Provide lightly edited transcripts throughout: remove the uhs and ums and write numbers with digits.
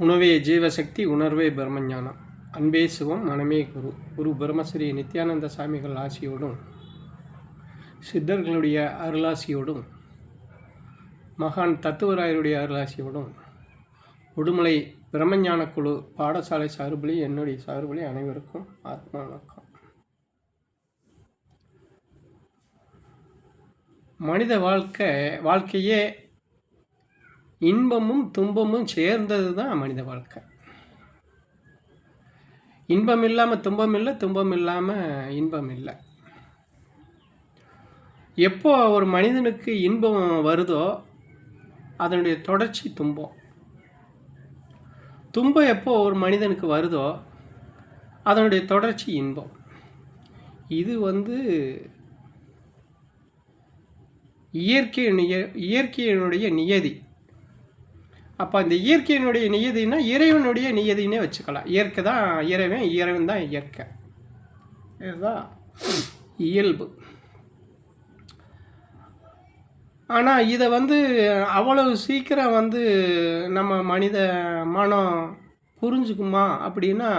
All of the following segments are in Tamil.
உணவே ஜீவசக்தி, உணர்வே பிரம்மஞானம். அன்பே சிவம், மனமே குரு. குரு பிரம்மஸ்ரீ நித்யானந்த சாமிகள் ஆசியோடும், சித்தர்களுடைய அருளாசியோடும், மகான் தத்துவராயருடைய அருளாசியோடும், உடுமலை பிரம்மஞான குழு பாடசாலை சார்பிலே, என்னுடைய சார்பிலே அனைவருக்கும் ஆத்மா வணக்கம். மனித வாழ்க்கையே இன்பமும் துன்பமும் சேர்ந்தது தான் மனித வாழ்க்கை. இன்பம் இல்லாமல் துன்பம் இல்லை, துன்பம் இல்லாமல் இன்பம் இல்லை. எப்போ ஒரு மனிதனுக்கு இன்பம் வருதோ அதனுடைய தொடர்ச்சி துன்பம். துன்பம் எப்போ ஒரு மனிதனுக்கு வருதோ அதனுடைய தொடர்ச்சி இன்பம். இது இயற்கையினுடைய நியதி. அப்போ அந்த இயற்கையினுடைய நியதினா இறைவனுடைய நியதினே வச்சுக்கலாம். இயற்கை தான் இறைவன், இறைவன் தான் இயற்கை. இதுதான் இயல்பு. ஆனால் இதை அவ்வளவு சீக்கிரம் நம்ம மனித மனம் புரிஞ்சுக்குமா அப்படின்னா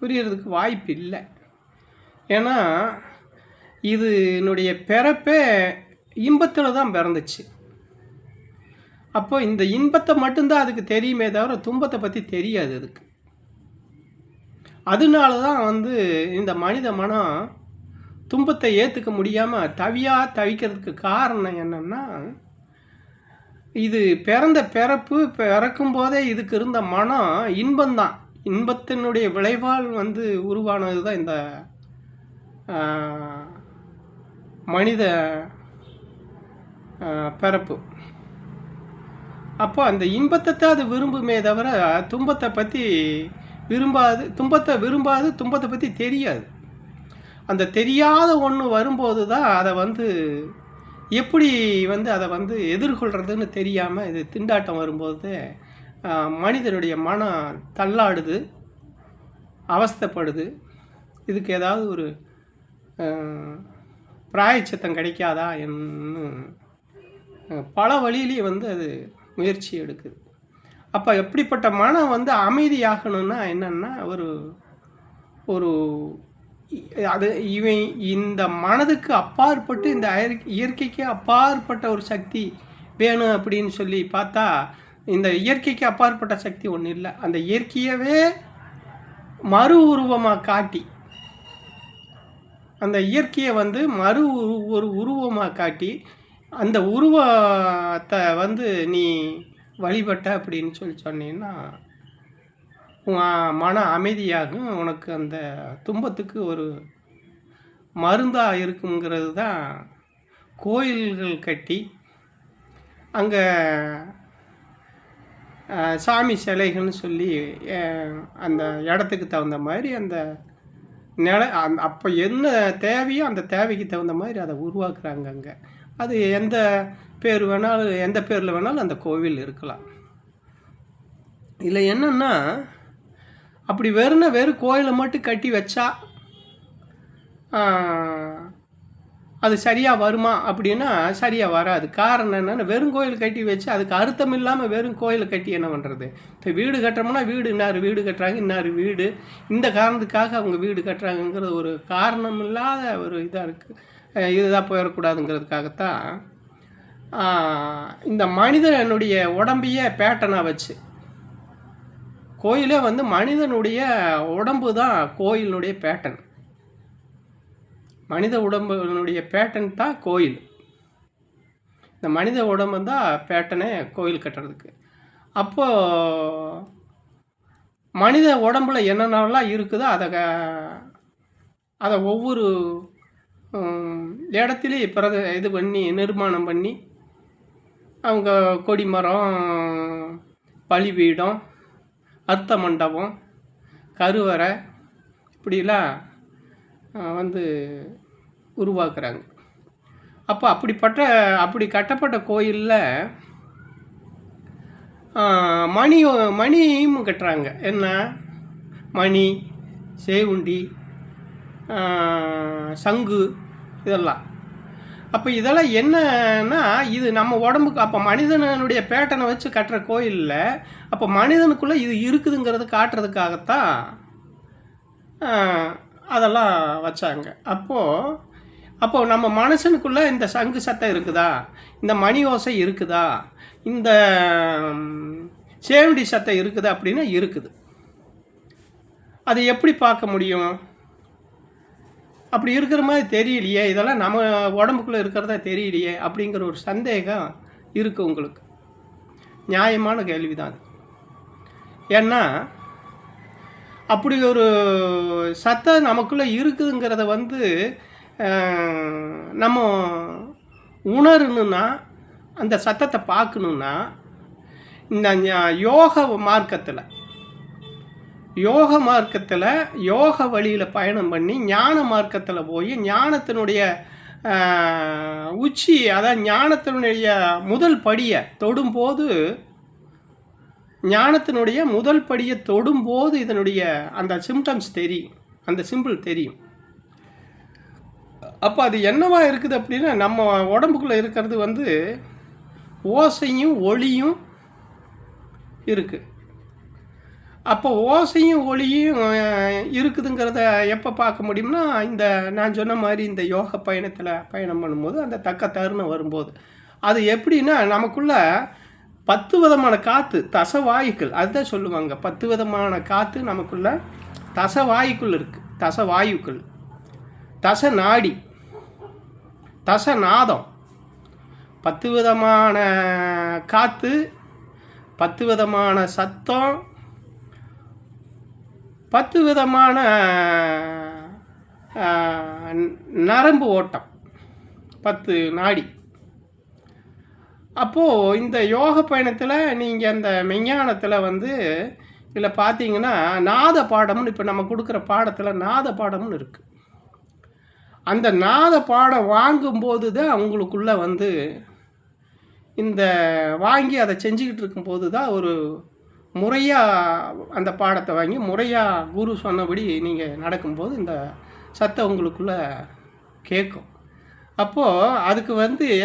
புரியறதுக்கு வாய்ப்பு இல்லை. ஏன்னா இதனுடைய பிறப்பே இன்பத்தில் தான் பிறந்துச்சு. அப்போ இந்த இன்பத்தை மட்டும்தான் அதுக்கு தெரியுமே தவிர துன்பத்தை பற்றி தெரியாது அதுக்கு. அதனால தான் இந்த மனித மனம் துன்பத்தை ஏற்றுக்க முடியாமல் தவிக்கிறதுக்கு காரணம் என்னென்னா, இது பிறக்கும் போதே இதுக்கு இருந்த மனம் இன்பந்தான். இன்பத்தினுடைய விளைவால் உருவானது தான் இந்த மனித பிறப்பு. அப்போ அந்த இன்பத்தை தான் அது விரும்புமே தவிர துன்பத்தை பற்றி விரும்பாது. துன்பத்தை பற்றி தெரியாது. அந்த தெரியாத ஒன்று வரும்போது தான் அதை எப்படி அதை எதிர்கொள்கிறதுன்னு தெரியாமல் இது திண்டாட்டம் வரும்போது மனிதனுடைய மனம் தள்ளாடுது, அவஸ்தைப்படுது. இதுக்கு ஏதாவது ஒரு பிராயச்சித்தம் கிடைக்காதா என்று பல வழியிலேயே அது முயற்சி எடுக்குது. அப்போ எப்படிப்பட்ட மனம் அமைதியாகணும்னா என்னன்னா, ஒரு இந்த மனதுக்கு அப்பாற்பட்டு, இந்த இயற்கைக்கு அப்பாற்பட்ட ஒரு சக்தி வேணும் அப்படின்னு சொல்லி பார்த்தா, இந்த இயற்கைக்கு அப்பாற்பட்ட சக்தி ஒன்றும் இல்லை. அந்த இயற்கையவே மறு உருவமாக காட்டி, அந்த இயற்கையை ஒரு உருவமாக காட்டி, அந்த உருவத்தை நீ வழிபட்ட அப்படின்னு சொன்னீங்கன்னா மன அமைதியாகும். உனக்கு அந்த துன்பத்துக்கு ஒரு மருந்தாக இருக்குங்கிறது தான் கோயில்கள் கட்டி அங்கே சாமி சிலைகள்னு சொல்லி அந்த இடத்துக்கு தகுந்த மாதிரி அந்த அப்போ என்ன தேவையோ அந்த தேவைக்கு தகுந்த மாதிரி அதை உருவாக்குறாங்க. அங்கே அது எந்த பேரில் வேணாலும் அந்த கோவில் இருக்கலாம். இதில் என்னென்னா, அப்படி வெறும் கோயிலை மட்டும் கட்டி வச்சா அது சரியாக வருமா அப்படின்னா சரியாக வராது. காரணம் என்னென்னா, வெறும் கோயில் கட்டி வச்சு அதுக்கு அர்த்தம் இல்லாமல் வெறும் கோயிலை கட்டி என்ன பண்ணுறது? இப்போ வீடு கட்டுறோம்னா இன்னார் வீடு கட்டுறாங்க, இன்னார் வீடு இந்த காரணத்துக்காக அவங்க வீடு கட்டுறாங்கங்கிறது ஒரு காரணம் இல்லாத ஒரு இதாக இருக்குது. இதுதான் போயிடக்கூடாதுங்கிறதுக்காகத்தான் இந்த மனிதனுடைய உடம்பையே பேட்டனாக வச்சு கோயிலே மனிதனுடைய உடம்பு தான் கோயிலினுடைய பேட்டன். மனித உடம்புனுடைய பேட்டன் தான் கோயில். இந்த மனித உடம்பு தான் பேட்டனே கோயில் கட்டுறதுக்கு. அப்போது மனித உடம்புல என்னென்னலாம் இருக்குதோ அதை ஒவ்வொரு இடத்துலையும் இது பண்ணி நிர்மாணம் பண்ணி அவங்க கொடிமரம், பலிபீடம், அர்த்த மண்டபம், கருவறை இப்படிலாம் உருவாக்குறாங்க. அப்போ அப்படி கட்டப்பட்ட கோயிலில் மணியும் கட்டுறாங்க. என்ன மணி, சேவுண்டி, சங்கு இதெல்லாம். அப்போ இதெல்லாம் என்னன்னா இது நம்ம உடம்புக்கு அப்போ மனிதனுடைய பேட்டனை வச்சு கட்டுற கோயிலில் அப்போ மனிதனுக்குள்ளே இது இருக்குதுங்கிறது காட்டுறதுக்காகத்தான் அதெல்லாம் வச்சாங்க. அப்போது நம்ம மனுஷனுக்குள்ளே இந்த சங்கு சத்தம் இருக்குதா, இந்த மணி ஓசை இருக்குதா, இந்த சேவடி சத்தம் இருக்குதா அப்படின்னா இருக்குது. அது எப்படி பார்க்க முடியும்? அப்படி இருக்கிற மாதிரி தெரியலையே, இதெல்லாம் நம்ம உடம்புக்குள்ளே இருக்கிறதா தெரியலையே அப்படிங்கிற ஒரு சந்தேகம் இருக்குது உங்களுக்கு. நியாயமான கேள்வி தான் அது. ஏன்னா அப்படி ஒரு சத்தம் நமக்குள்ளே இருக்குதுங்கிறத நம்ம உணரணுன்னா, அந்த சத்தத்தை பார்க்கணுன்னா, இந்த யோக மார்க்கத்தில் யோக வழியில் பயணம் பண்ணி ஞான மார்க்கத்தில் போய் ஞானத்தினுடைய உச்சி, அதாவது ஞானத்தினுடைய முதல் படியை தொடும்போது, இதனுடைய அந்த சிம்டம்ஸ் தெரியும், அந்த சிம்பிள் தெரியும். அப்போ அது என்னவா இருக்குது அப்படின்னா, நம்ம உடம்புக்குள்ளே இருக்கிறது ஓசையும் ஒளியும் இருக்குது. அப்போ ஓசையும் ஒளியும் இருக்குதுங்கிறத எப்போ பார்க்க முடியும்னா, இந்த நான் சொன்ன மாதிரி இந்த யோக பயணம் பண்ணும்போது, அந்த தக்க தருணம் வரும்போது. அது எப்படின்னா, நமக்குள்ள 10 விதமான காற்று, தசவாயுக்கள், அதுதான் சொல்லுவாங்க. 10 விதமான காற்று நமக்குள்ள தசவாயுக்கள் இருக்குது. தசவாயுக்கள், தச நாடி, தசநாதம், 10 விதமான காற்று, 10 விதமான சத்தம், 10 விதமான நரம்பு ஓட்டம், 10 நாடி. அப்போது இந்த யோக பயணத்தில் நீங்கள் அந்த மெஞ்ஞானத்தில் இதில் பார்த்தீங்கன்னா நாத பாடம்னு இப்போ நம்ம கொடுக்குற பாடத்தில் நாத பாடம்னு இருக்குது. அந்த நாத பாடம் வாங்கும்போது தான் அவங்களுக்குள்ள இந்த வாங்கி அதை செஞ்சுக்கிட்டு இருக்கும்போது தான் ஒரு முறையாக அந்த பாடத்தை வாங்கி முறையாக குரு சொன்னபடி நீங்கள் நடக்கும்போது இந்த சத்தம் உங்களுக்குள்ளே கேட்கும். அப்போது அதுக்கு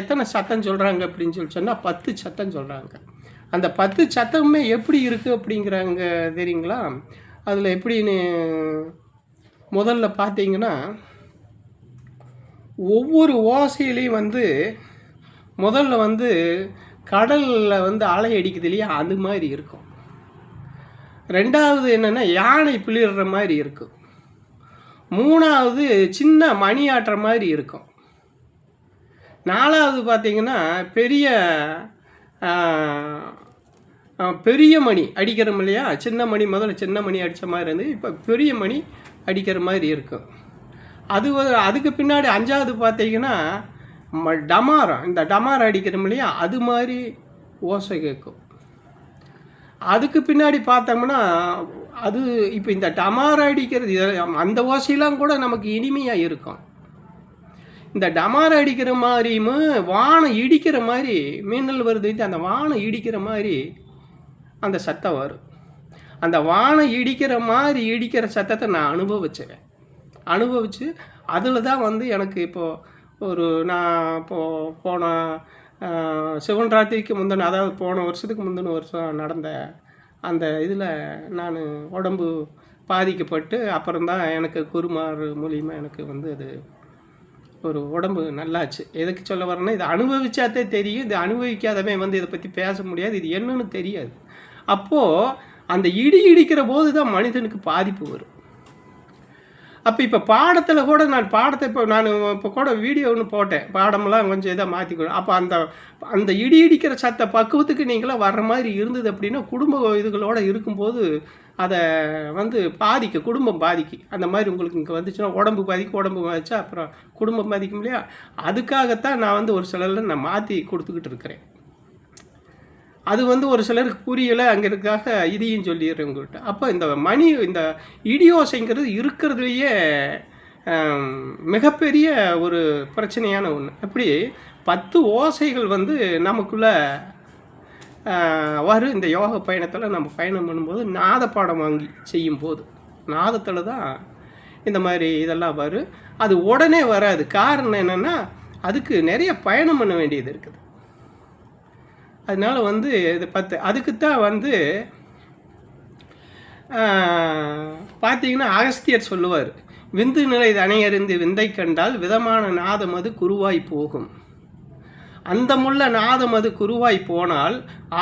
எத்தனை சத்தம் சொல்கிறாங்க அப்படின்னு சொன்னால் 10 சத்தம் சொல்கிறாங்க. அந்த 10 சத்தமுமே எப்படி இருக்குது அப்படிங்கிறாங்க தெரியுங்களா? அதில் எப்படின்னு முதல்ல பார்த்தீங்கன்னா, ஒவ்வொரு ஓசையிலையும் முதல்ல கடலில் அலை அடிக்குது இல்லையா, அது மாதிரி இருக்கும். ரெண்டாவது என்னென்னா யானை பிளிடுற மாதிரி இருக்கும். மூணாவது சின்ன மணி ஆட்டுற மாதிரி இருக்கும். நாலாவது பார்த்தீங்கன்னா பெரிய மணி அடிக்கிறோம் இல்லையா, சின்ன மணி முதல்ல சின்ன மணி அடித்த மாதிரி இருந்து இப்போ பெரிய மணி அடிக்கிற மாதிரி இருக்கும். அதுக்கு பின்னாடி 5வது பார்த்தீங்கன்னா டமாரம், இந்த டமாரம் அடிக்கிறோம் இல்லையா, அது மாதிரி ஓசை கேட்கும். அதுக்கு பின்னாடி பார்த்தோம்னா அது இப்போ இந்த டமாரம் அடிக்கிறது, அந்த ஓசையெல்லாம் கூட நமக்கு இனிமையாக இருக்கும். இந்த டமாரம் அடிக்கிற மாதிரியும் வானம் இடிக்கிற மாதிரி மின்னல் வருது, அந்த வானம் இடிக்கிற மாதிரி அந்த சத்தம் வரும். அந்த வானம் இடிக்கிற மாதிரி இடிக்கிற சத்தத்தை நான் அனுபவிச்சு அதில் தான் எனக்கு இப்போது நான் போன சிவன்ராத்திரிக்கு முந்தின, அதாவது போன வருஷத்துக்கு முந்தின வருஷம் நடந்த அந்த இதில் நான் உடம்பு பாதிக்கப்பட்டு அப்புறம்தான் எனக்கு குருமார் மூலியமாக எனக்கு அது ஒரு உடம்பு நல்லாச்சு. எதுக்கு சொல்ல வரேன்னா, இதை அனுபவிச்சாத்தே தெரியும். இது அனுபவிக்காதவன் இதை பற்றி பேச முடியாது, இது என்னன்னு தெரியாது. அப்போது அந்த இடிக்கிற போது தான் மனிதனுக்கு பாதிப்பு வரும். அப்போ இப்போ பாடத்தில் கூட நான் இப்போ கூட வீடியோ ஒன்று போட்டேன், பாடமெல்லாம் கொஞ்சம் இதாக மாற்றிக்கணும். அப்போ அந்த இடிக்கிற சத்த பக்குவத்துக்கு நீங்களாம் வர்ற மாதிரி இருந்தது அப்படின்னா, குடும்ப இதுகளோடு இருக்கும்போது அதை குடும்பம் பாதிக்கும். அந்த மாதிரி உங்களுக்கு இங்கே வந்துச்சுன்னா உடம்பு பாதிச்சா அப்புறம் குடும்பம் பாதிக்கும் இல்லையா. அதுக்காகத்தான் நான் ஒரு சிலரில் நான் மாற்றி கொடுத்துக்கிட்டு இருக்கிறேன். அது ஒரு சிலருக்கு புரியலை, அங்கிறதுக்காக இதையும் சொல்லிடுறேன் உங்கள்கிட்ட. அப்போ இந்த இடியோசைங்கிறது இருக்கிறதுலையே மிகப்பெரிய ஒரு பிரச்சனையான ஒன்று. அப்படி 10 ஓசைகள் நமக்குள்ளே இந்த யோக பயணத்தில் நம்ம பயணம் பண்ணும்போது நாத பாடம் வாங்கி செய்யும்போது நாதத்தில் தான் இந்த மாதிரி இதெல்லாம் வரும். அது உடனே வராது. காரணம் என்னென்னா, அதுக்கு நிறைய பயணம் பண்ண வேண்டியது இருக்குது. அதனால் இது அதுக்குத்தான் பார்த்தீங்கன்னா அகஸ்தியர் சொல்லுவார், விந்து நிலை தனையறிந்து விந்தை கண்டால் விதமான நாதம் அது குருவாய் போகும், அந்தமுள்ள நாதம் அது குருவாய் போனால்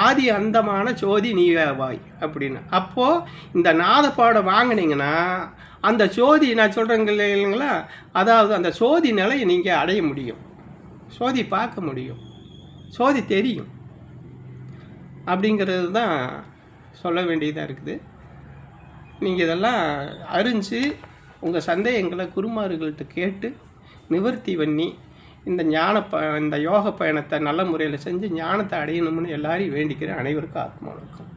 ஆதி அந்தமான சோதி நீவாய் அப்படின்னு. அப்போது இந்த நாதப்பாடம் வாங்கினீங்கன்னா அந்த சோதி நான் சொல்கிறேங்க இல்லைங்களா, அதாவது அந்த சோதி நிலையை நீங்கள் அடைய முடியும், சோதி பார்க்க முடியும், சோதி தெரியும். அப்படிங்கிறது தான் சொல்ல வேண்டியதாக இருக்குது. நீங்கள் இதெல்லாம் அறிஞ்சு உங்கள் சந்தேகங்களை குருமார்கள்ட்ட கேட்டு நிவர்த்தி பண்ணி இந்த யோக பயணத்தை நல்ல முறையில் செஞ்சு ஞானத்தை அடையணும்னு எல்லாரையும் வேண்டிக்கிறேன். அனைவருக்கும் ஆத்மா வணக்கம்.